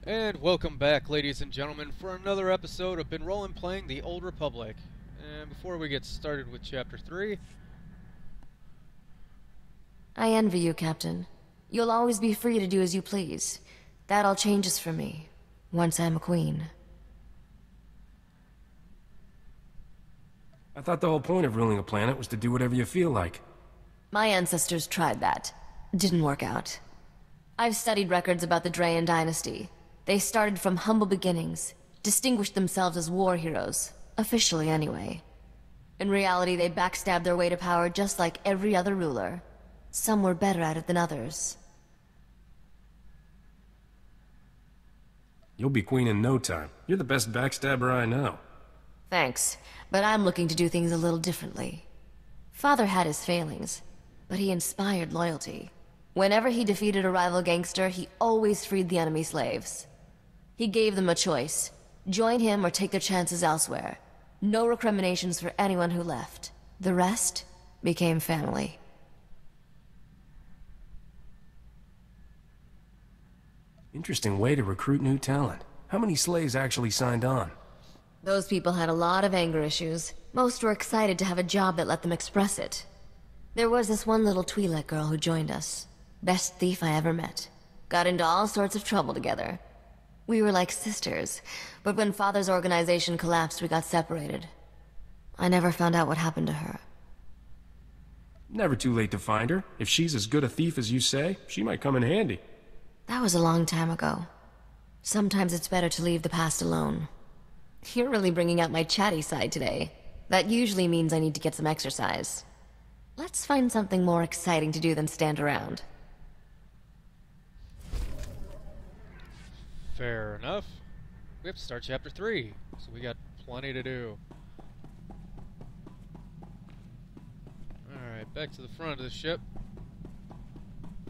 And welcome back, ladies and gentlemen, for another episode of Been Rollin' Playing the Old Republic. And before we get started with Chapter 3... I envy you, Captain. You'll always be free to do as you please. That all changes for me, once I'm a queen. I thought the whole point of ruling a planet was to do whatever you feel like. My ancestors tried that. Didn't work out. I've studied records about the Drayan dynasty. They started from humble beginnings, distinguished themselves as war heroes, officially anyway. In reality, they backstabbed their way to power just like every other ruler. Some were better at it than others. You'll be queen in no time. You're the best backstabber I know. Thanks, but I'm looking to do things a little differently. Father had his failings, but he inspired loyalty. Whenever he defeated a rival gangster, he always freed the enemy slaves. He gave them a choice. Join him or take their chances elsewhere. No recriminations for anyone who left. The rest became family. Interesting way to recruit new talent. How many slaves actually signed on? Those people had a lot of anger issues. Most were excited to have a job that let them express it. There was this one little Twi'lek girl who joined us. Best thief I ever met. Got into all sorts of trouble together. We were like sisters, but when Father's organization collapsed, we got separated. I never found out what happened to her. Never too late to find her. If she's as good a thief as you say, she might come in handy. That was a long time ago. Sometimes it's better to leave the past alone. You're really bringing out my chatty side today. That usually means I need to get some exercise. Let's find something more exciting to do than stand around. Fair enough. We have to start Chapter 3, so we got plenty to do. Alright, back to the front of the ship.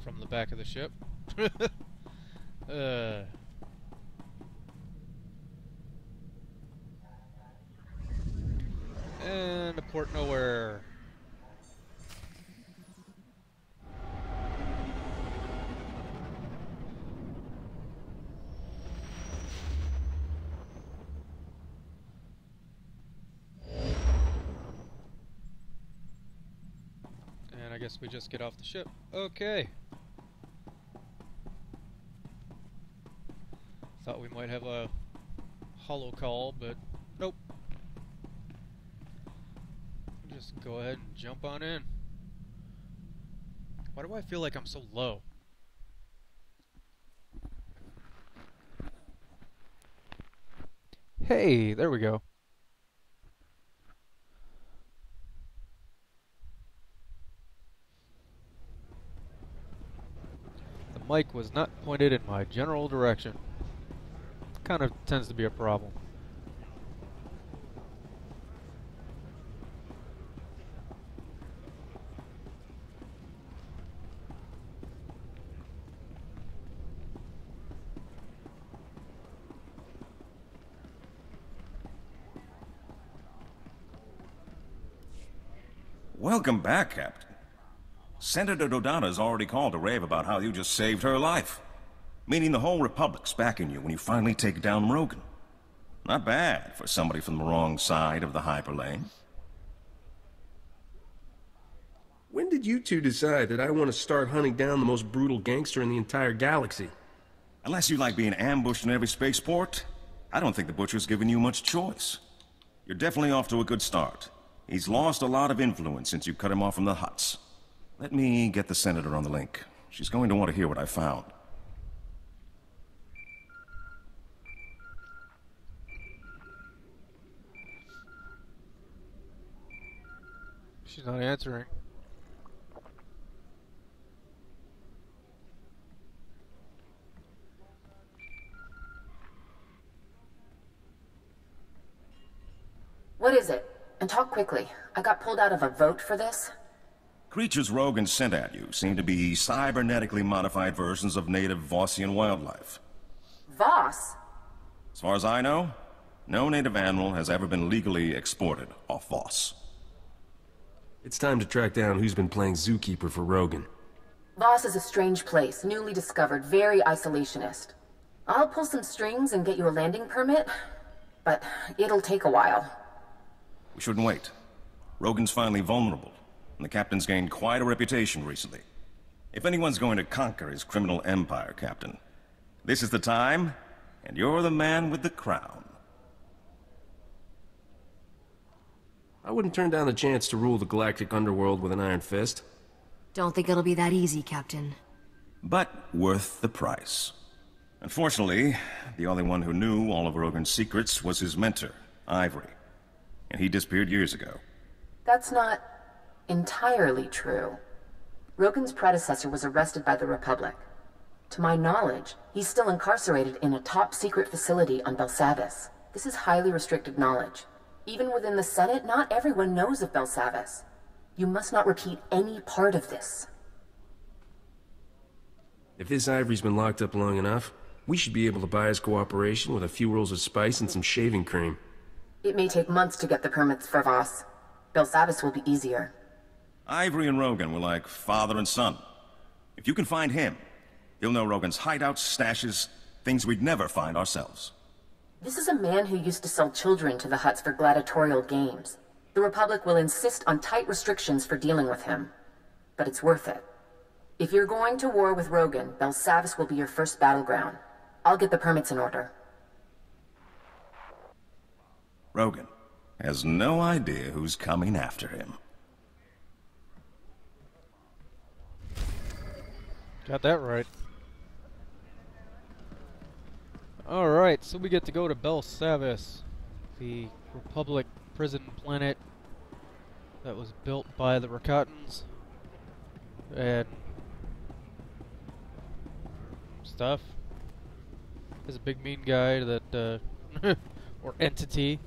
From the back of the ship. And a port nowhere. And I guess we just get off the ship. Okay. Thought we might have a holo call, but nope. Just go ahead and jump on in. Why do I feel like I'm so low? Hey, there we go. The mic was not pointed in my general direction. Kind of tends to be a problem. Welcome back, Captain. Senator Dodonna's already called to rave about how you just saved her life. Meaning the whole Republic's backing you when you finally take down Rogan. Not bad for somebody from the wrong side of the hyperlane. When did you two decide that I want to start hunting down the most brutal gangster in the entire galaxy? Unless you like being ambushed in every spaceport, I don't think the Butcher's given you much choice. You're definitely off to a good start. He's lost a lot of influence since you cut him off from the Hutts. Let me get the Senator on the link. She's going to want to hear what I found. She's not answering. What is it? And talk quickly. I got pulled out of a vote for this. Creatures Rogan sent at you seem to be cybernetically modified versions of native Vossian wildlife. Voss? As far as I know, no native animal has ever been legally exported off Voss. It's time to track down who's been playing zookeeper for Rogan. Voss is a strange place, newly discovered, very isolationist. I'll pull some strings and get you a landing permit, but it'll take a while. We shouldn't wait. Rogan's finally vulnerable, and the Captain's gained quite a reputation recently. If anyone's going to conquer his criminal empire, Captain, this is the time, and you're the man with the crown. I wouldn't turn down the chance to rule the galactic underworld with an iron fist. Don't think it'll be that easy, Captain. But worth the price. Unfortunately, the only one who knew all of Rogan's secrets was his mentor, Ivory. And he disappeared years ago. That's not entirely true. Rogan's predecessor was arrested by the Republic. To my knowledge, he's still incarcerated in a top-secret facility on Belsavis. This is highly restricted knowledge. Even within the Senate, not everyone knows of Belsavis. You must not repeat any part of this. If this Ivory's been locked up long enough, we should be able to buy his cooperation with a few rolls of spice and some shaving cream. It may take months to get the permits for Voss. Belsavis will be easier. Ivory and Rogan were like father and son. If you can find him, you'll know Rogan's hideouts, stashes, things we'd never find ourselves. This is a man who used to sell children to the Hutts for gladiatorial games. The Republic will insist on tight restrictions for dealing with him. But it's worth it. If you're going to war with Rogan, Belsavis will be your first battleground. I'll get the permits in order. Rogan has no idea who's coming after him. Got that right. Alright, so we get to go to Belsavis, the Republic prison planet that was built by the Rakatans and stuff. There's a big mean guy that, or entity,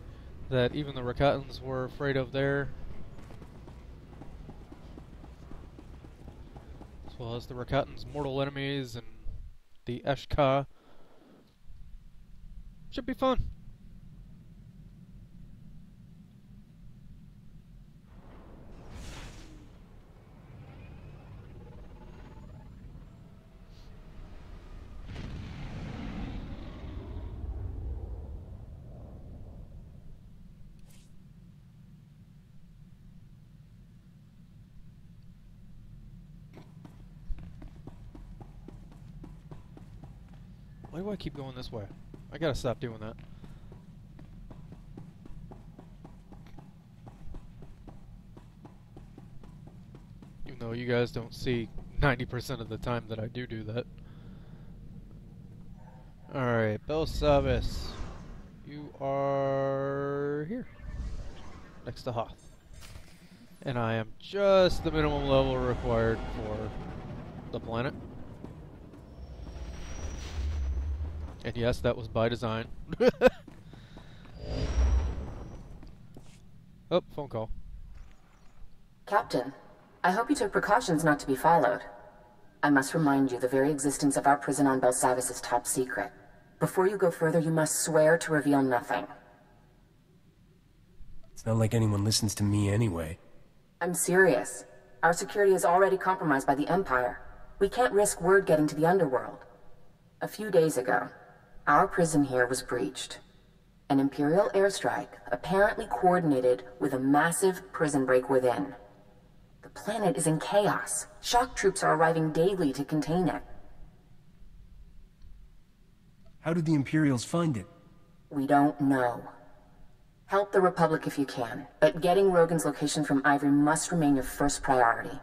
that even the Rakatans were afraid of there. As well as the Rakatans' mortal enemies and the Eshka. Should be fun. Why do I keep going this way? I gotta stop doing that. Even though you guys don't see 90% of the time that I do that. Alright, Belsavis. You are here. Next to Hoth. And I am just the minimum level required for the planet. And yes, that was by design. Oh, phone call. Captain, I hope you took precautions not to be followed. I must remind you the very existence of our prison on Belsavis is top secret. Before you go further, you must swear to reveal nothing. It's not like anyone listens to me anyway. I'm serious. Our security is already compromised by the Empire. We can't risk word getting to the underworld. A few days ago, our prison here was breached. An Imperial airstrike, apparently coordinated with a massive prison break within. The planet is in chaos. Shock troops are arriving daily to contain it. How did the Imperials find it? We don't know. Help the Republic if you can, but getting Rogan's location from Ivory must remain your first priority.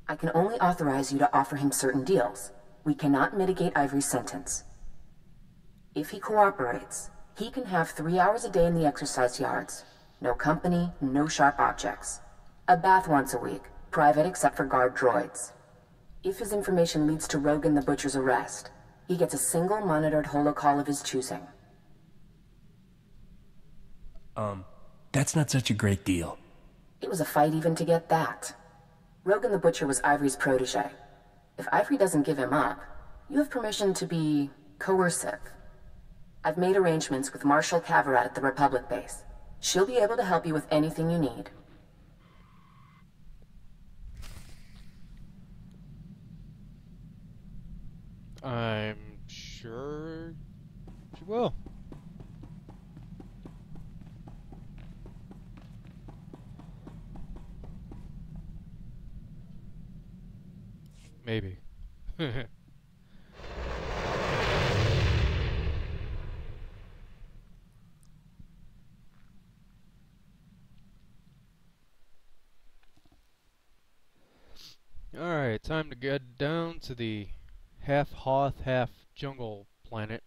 I can only authorize you to offer him certain deals. We cannot mitigate Ivory's sentence. If he cooperates, he can have 3 hours a day in the exercise yards. No company, no sharp objects. A bath once a week, private except for guard droids. If his information leads to Rogan the Butcher's arrest, he gets a single monitored holocall of his choosing. That's not such a great deal. It was a fight even to get that. Rogan the Butcher was Ivory's protege. If Ivory doesn't give him up, you have permission to be coercive. I've made arrangements with Marshal Cavarat at the Republic base. She'll be able to help you with anything you need. I'm sure sure she will. Maybe. Alright, time to get down to the half Hoth, half jungle planet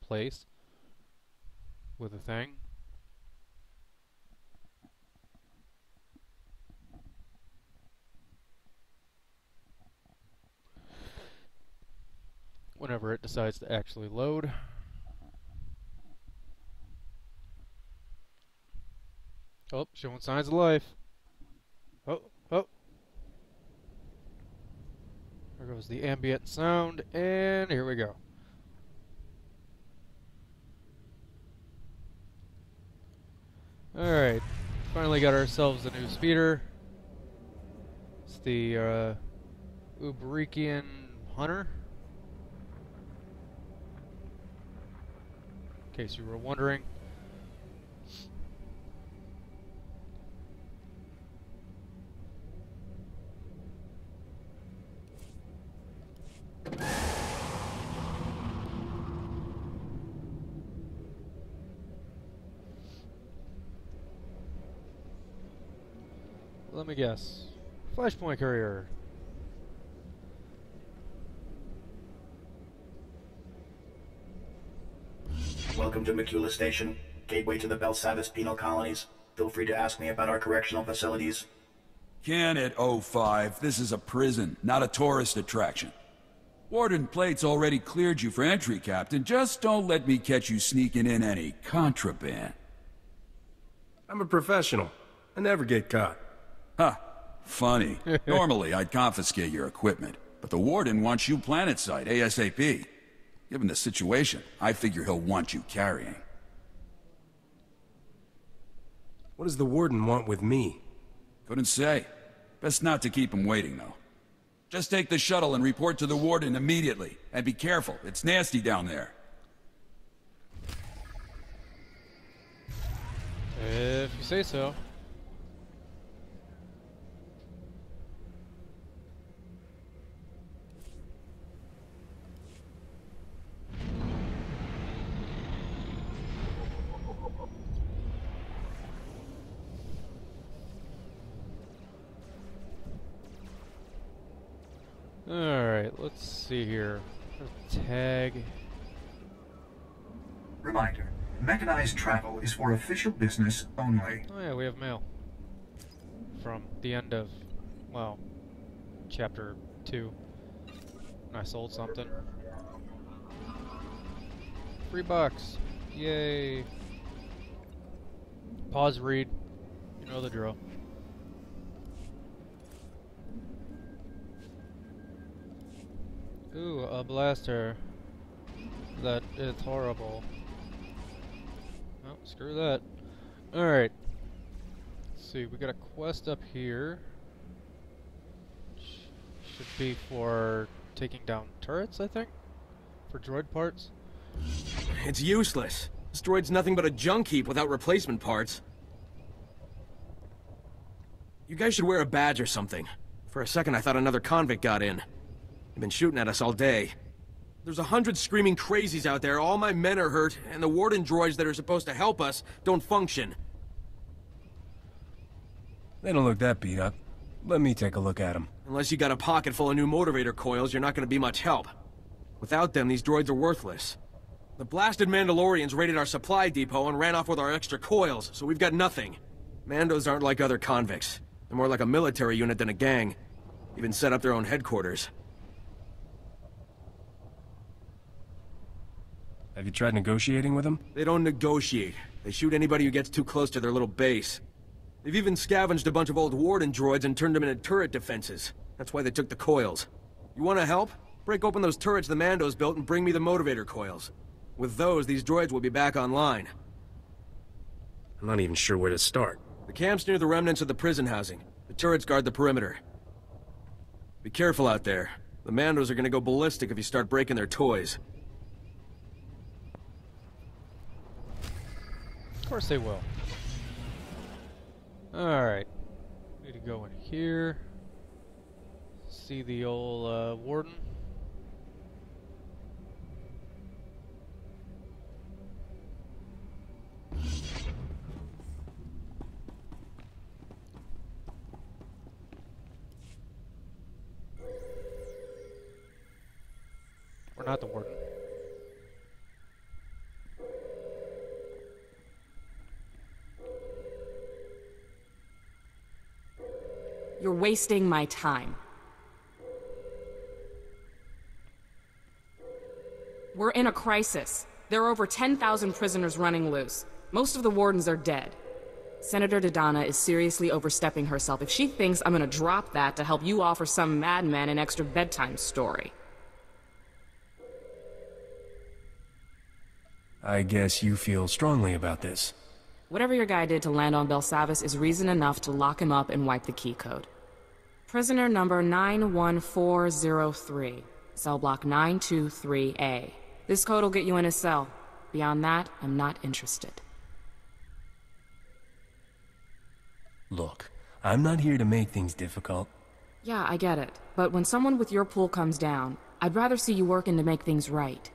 place with a thing. Whenever it decides to actually load. Oh, showing signs of life. Oh, oh. There goes the ambient sound, and here we go. Alright, finally got ourselves a new speeder. It's the Uberikian Hunter. In case you were wondering. Let me guess. Flashpoint courier. Welcome to Macula Station, gateway to the Belsavis penal colonies. Feel free to ask me about our correctional facilities. Can it, 05? This is a prison, not a tourist attraction. Warden Plate's already cleared you for entry, Captain. Just don't let me catch you sneaking in any contraband. I'm a professional. I never get caught. Huh. Funny. Normally, I'd confiscate your equipment, but the Warden wants you planetside ASAP. Given the situation, I figure he'll want you carrying. What does the Warden want with me? Couldn't say. Best not to keep him waiting, though. Just take the shuttle and report to the Warden immediately. And be careful, it's nasty down there. If you say so. Alright, let's see here. Tag. Reminder, mechanized travel is for official business only. Oh yeah, we have mail. From the end of, well, chapter 2. I sold something. $3. Yay. Pause, read. You know the drill. Ooh, a blaster. That is horrible. Oh, screw that. Alright. Let's see, we got a quest up here. Should be for taking down turrets, I think? For droid parts? It's useless. This droid's nothing but a junk heap without replacement parts. You guys should wear a badge or something. For a second I thought another convict got in. They've been shooting at us all day. There's 100 screaming crazies out there, all my men are hurt, and the Warden droids that are supposed to help us don't function. They don't look that beat up. Let me take a look at them. Unless you got a pocket full of new motivator coils, you're not gonna be much help. Without them, these droids are worthless. The blasted Mandalorians raided our supply depot and ran off with our extra coils, so we've got nothing. Mandos aren't like other convicts. They're more like a military unit than a gang. Even set up their own headquarters. Have you tried negotiating with them? They don't negotiate. They shoot anybody who gets too close to their little base. They've even scavenged a bunch of old Warden droids and turned them into turret defenses. That's why they took the coils. You wanna help? Break open those turrets the Mandos built and bring me the motivator coils. With those, these droids will be back online. I'm not even sure where to start. The camp's near the remnants of the prison housing. The turrets guard the perimeter. Be careful out there. The Mandos are gonna go ballistic if you start breaking their toys. course they will. Alright. Need to go in here. See the old warden. Or not the warden. You're wasting my time. We're in a crisis. There are over 10,000 prisoners running loose. Most of the wardens are dead. Senator Dodonna is seriously overstepping herself if she thinks I'm gonna drop that to help you offer some madman an extra bedtime story. I guess you feel strongly about this. Whatever your guy did to land on Belsavis is reason enough to lock him up and wipe the key code. Prisoner number 91403, cell block 923A. This code will get you in his cell. Beyond that, I'm not interested. Look, I'm not here to make things difficult. Yeah, I get it. But when someone with your pool comes down, I'd rather see you working to make things right.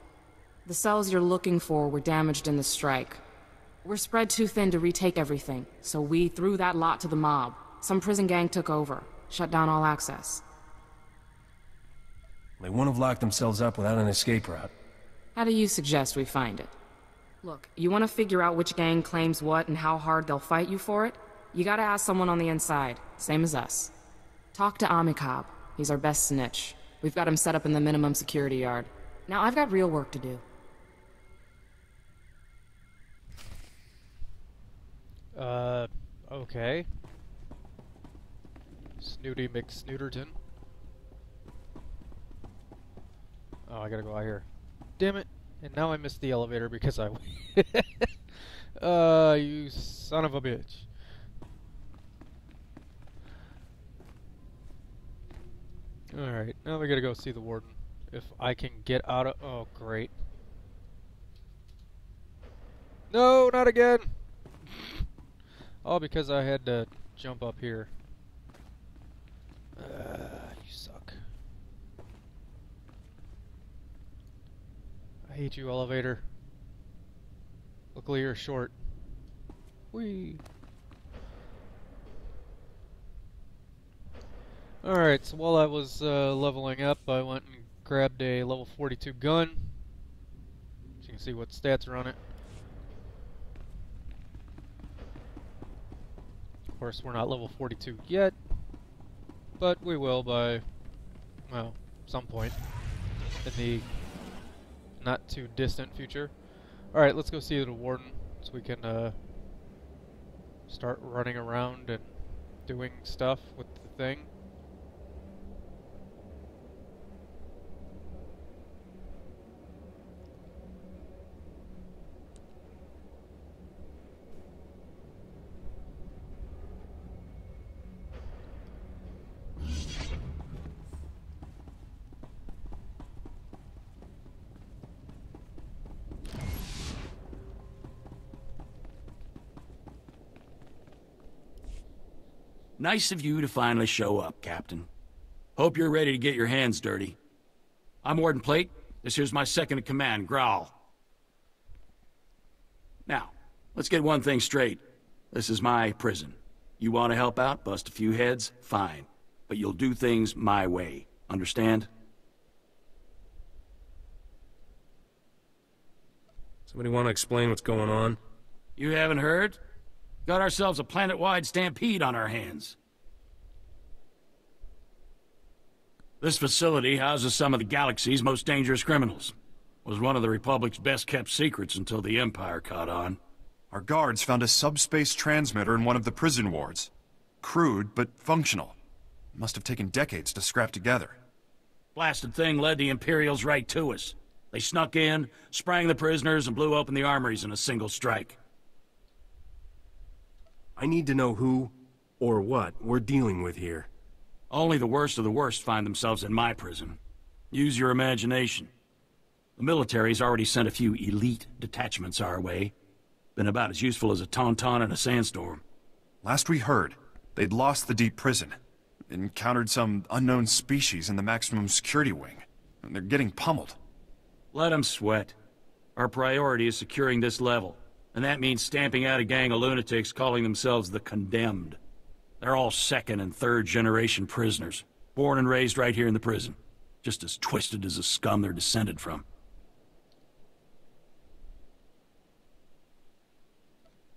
The cells you're looking for were damaged in the strike. We're spread too thin to retake everything, so we threw that lot to the mob. Some prison gang took over, shut down all access. They won't have locked themselves up without an escape route. How do you suggest we find it? Look, you want to figure out which gang claims what and how hard they'll fight you for it? You gotta ask someone on the inside, same as us. Talk to Amikab. He's our best snitch. We've got him set up in the minimum security yard. Now I've got real work to do. Okay. Snooty McSnooterton. Oh, I gotta go out here. Damn it. And now I missed the elevator because I... you son of a bitch. Alright, now we gotta go see the warden. If I can get out of... Oh, great. No, not again! All because I had to jump up here. You suck. I hate you, elevator. Luckily you're short. Whee! Alright, so while I was leveling up, I went and grabbed a level 42 gun. So you can see what stats are on it. Of course, we're not level 42 yet, but we will by, well, some point in the not too distant future. Alright, let's go see the warden so we can start running around and doing stuff with the thing. Nice of you to finally show up, Captain. Hope you're ready to get your hands dirty. I'm Warden Plate. This here's my second-in-command, Growl. Now, let's get one thing straight. This is my prison. You want to help out, bust a few heads, fine. But you'll do things my way. Understand? Somebody want to explain what's going on? You haven't heard? Got ourselves a planet-wide stampede on our hands. This facility houses some of the galaxy's most dangerous criminals. Was one of the Republic's best-kept secrets until the Empire caught on. Our guards found a subspace transmitter in one of the prison wards. Crude, but functional. Must have taken decades to scrap together. Blasted thing led the Imperials right to us. They snuck in, sprang the prisoners, and blew open the armories in a single strike. I need to know who, or what, we're dealing with here. Only the worst of the worst find themselves in my prison. Use your imagination. The military's already sent a few elite detachments our way. Been about as useful as a tauntaun in a sandstorm. Last we heard, they'd lost the deep prison. Encountered some unknown species in the maximum security wing. And they're getting pummeled. Let them sweat. Our priority is securing this level. And that means stamping out a gang of lunatics calling themselves the Condemned. They're all second and third generation prisoners. Born and raised right here in the prison. Just as twisted as the scum they're descended from.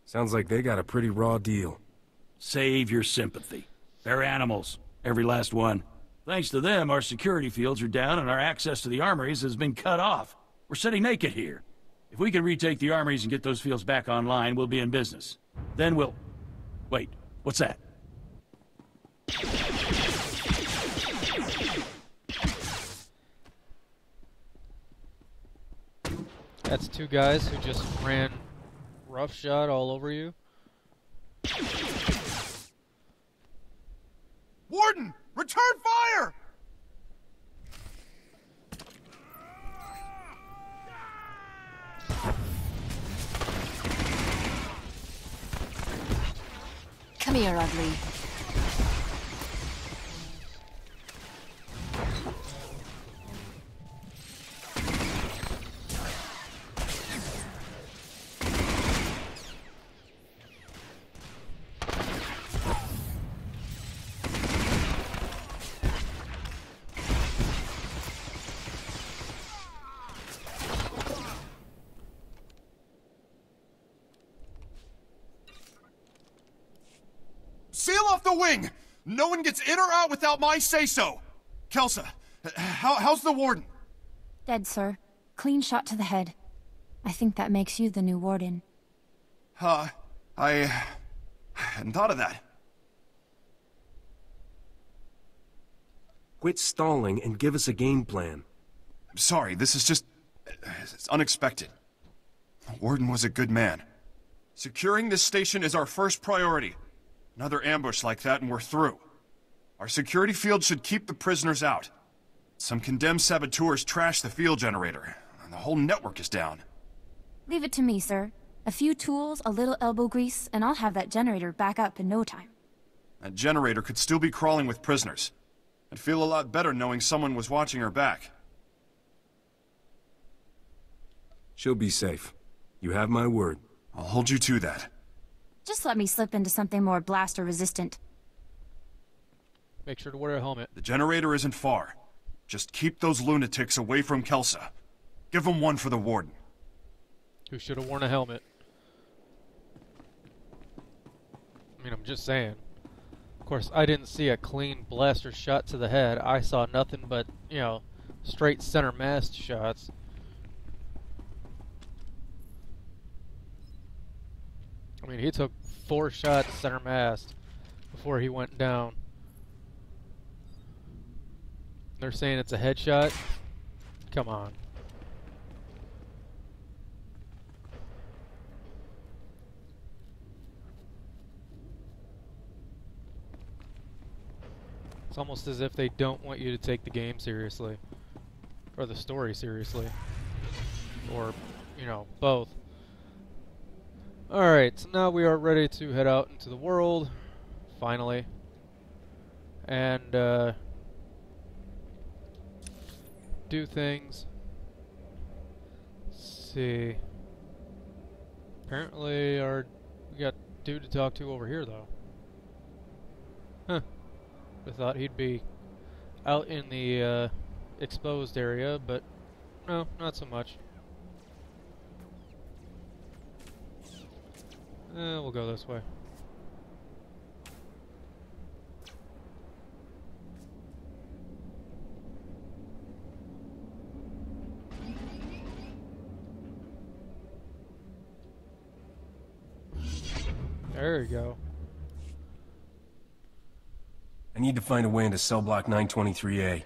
Sounds like they got a pretty raw deal. Save your sympathy. They're animals. Every last one. Thanks to them, our security fields are down and our access to the armories has been cut off. We're sitting naked here. If we can retake the armories and get those fields back online, we'll be in business. Then we'll... Wait, what's that? That's two guys who just ran roughshod all over you. Warden! Return fire! Come here, ugly. Seal off the wing! No one gets in or out without my say-so! Kelsa, how's the warden? Dead, sir. Clean shot to the head. I think that makes you the new warden. I hadn't thought of that. Quit stalling and give us a game plan. I'm sorry, this is just... it's unexpected. The warden was a good man. Securing this station is our first priority. Another ambush like that and we're through. Our security field should keep the prisoners out. Some condemned saboteurs trashed the field generator, and the whole network is down. Leave it to me, sir. A few tools, a little elbow grease, and I'll have that generator back up in no time. That generator could still be crawling with prisoners. I'd feel a lot better knowing someone was watching her back. She'll be safe. You have my word. I'll hold you to that. Just let me slip into something more blaster resistant. Make sure to wear a helmet. The generator isn't far. Just keep those lunatics away from Kelsa. Give them one for the warden. Who should have worn a helmet? I mean, I'm just saying. Of course, I didn't see a clean blaster shot to the head. I saw nothing but, you know, straight center mass shots. I mean, he took 4 shots center mast before he went down. They're saying it's a headshot? Come on. It's almost as if they don't want you to take the game seriously. Or the story seriously. Or, you know, both. Alright, so now we are ready to head out into the world, finally. And, do things. Let's see. Apparently, we got a dude to talk to over here, though. Huh. I thought he'd be out in the, exposed area, but no, not so much. We'll go this way. There you go. I need to find a way into cell block 923A.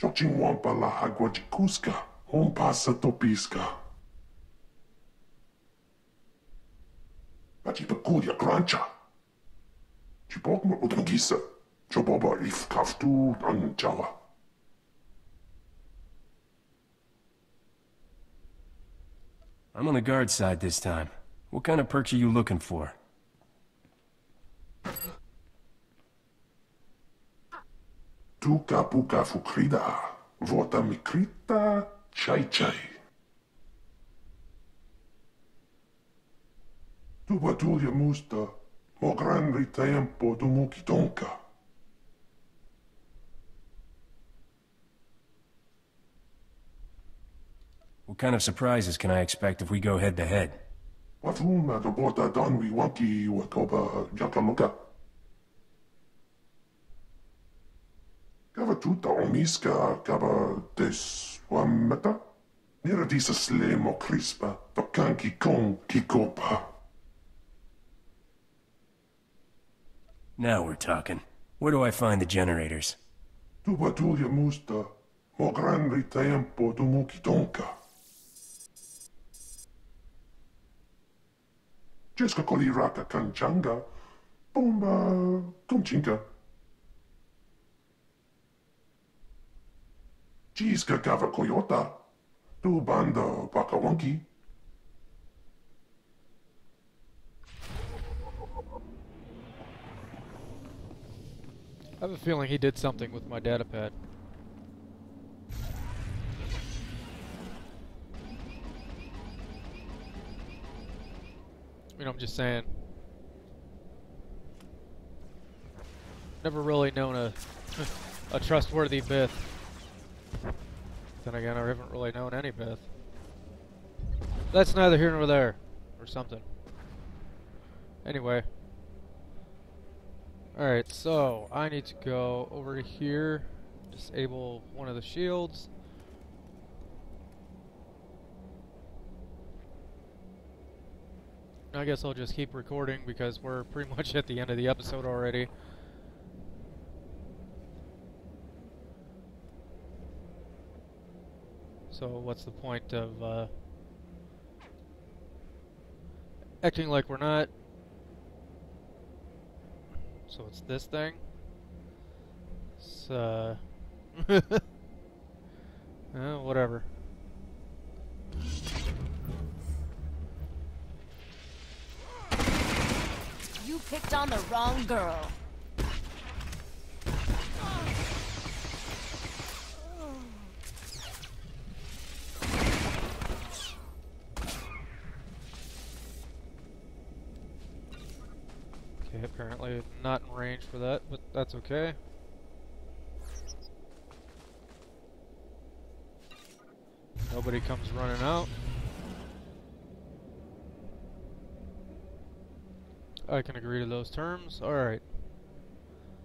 Chochinwampa la agua de Cusca, un pasa topisca. Pachipakudia Grancha. Chipokma Utangisa, Choboba if Kaftu Anjala. I'm on the guard side this time. What kind of perks are you looking for? Tuka puka fukrida. Vota mikrita chai chai. Tuba tulia musta. Mo gran ritempo dumuki donka. What kind of surprises can I expect if we go head-to-head? Wafuma do bota donwi wanki wakoba jakamuka. Kava tuta omiska kava deswamata. Nira disa slemo crispa to kanki kong kikopa. Now we're talking. Where do I find the generators? Tuba tulia musta. Mo gran ritempo dumuki donka. Jeska koli raka kanchanga. Bomba kumchinka. Jiska kava koyota. Tu banda bakawanki. I have a feeling he did something with my datapad. I mean, I'm just saying. Never really known a trustworthy Bith. Then again, I haven't really known any Bith. That's neither here nor there. Or something. Anyway. Alright, so I need to go over here, disable one of the shields. I guess I'll just keep recording because we're pretty much at the end of the episode already. So what's the point of acting like we're not? So it's this thing. It's whatever. You picked on the wrong girl. Okay, apparently not in range for that, but that's okay. Nobody comes running out. I can agree to those terms. Alright.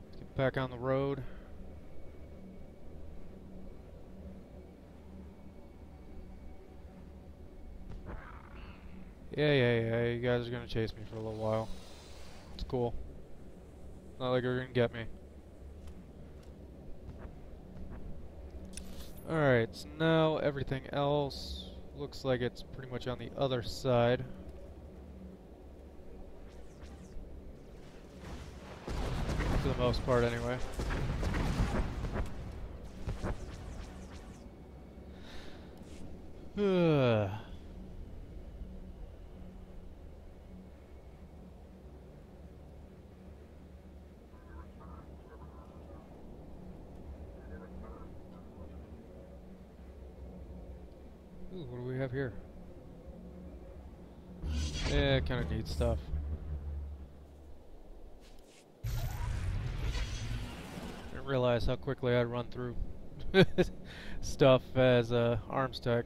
Let's get back on the road. Yeah, you guys are gonna chase me for a little while. It's cool. Not like you're gonna get me. Alright, so now everything else looks like it's pretty much on the other side. For the most part, anyway. Ooh, what do we have here? Yeah, kind of neat stuff. Didn't realize how quickly I'd run through stuff as arms tech.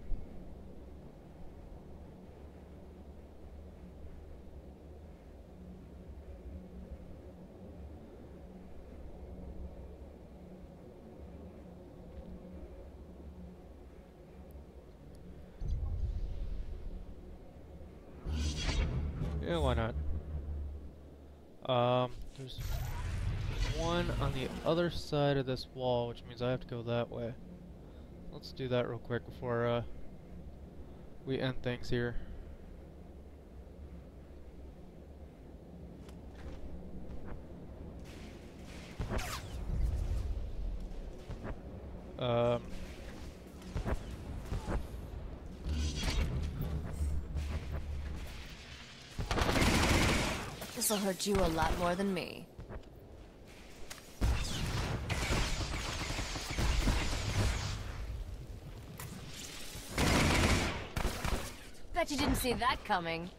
Yeah, why not? There's one on the other side of this wall, which means I have to go that way. Let's do that real quick before we end things here. This'll hurt you a lot more than me. Bet you didn't see that coming.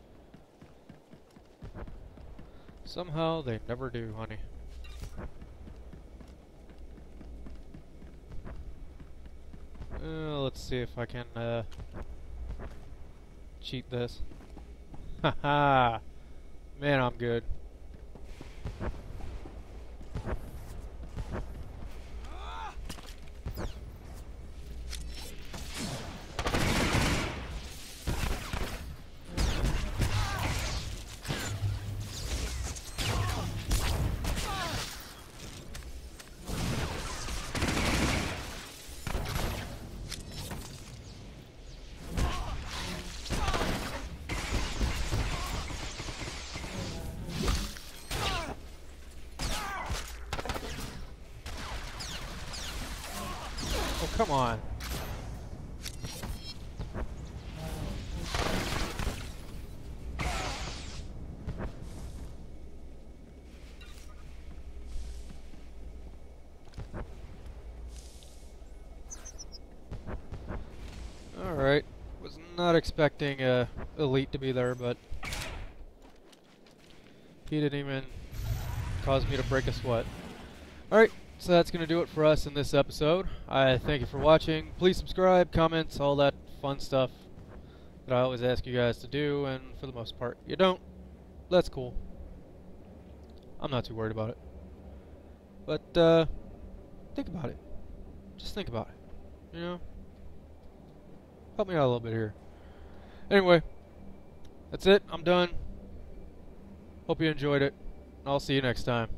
Somehow they never do, honey. Let's see if I can cheat this. Haha! Man, I'm good. Oh, come on. Alright. Was not expecting Elite to be there, but he didn't even cause me to break a sweat. Alright. So that's going to do it for us in this episode. I thank you for watching. Please subscribe, comments, all that fun stuff that I always ask you guys to do, and for the most part, you don't. That's cool. I'm not too worried about it. But, think about it. Just think about it. You know? Help me out a little bit here. Anyway, that's it. I'm done. Hope you enjoyed it. I'll see you next time.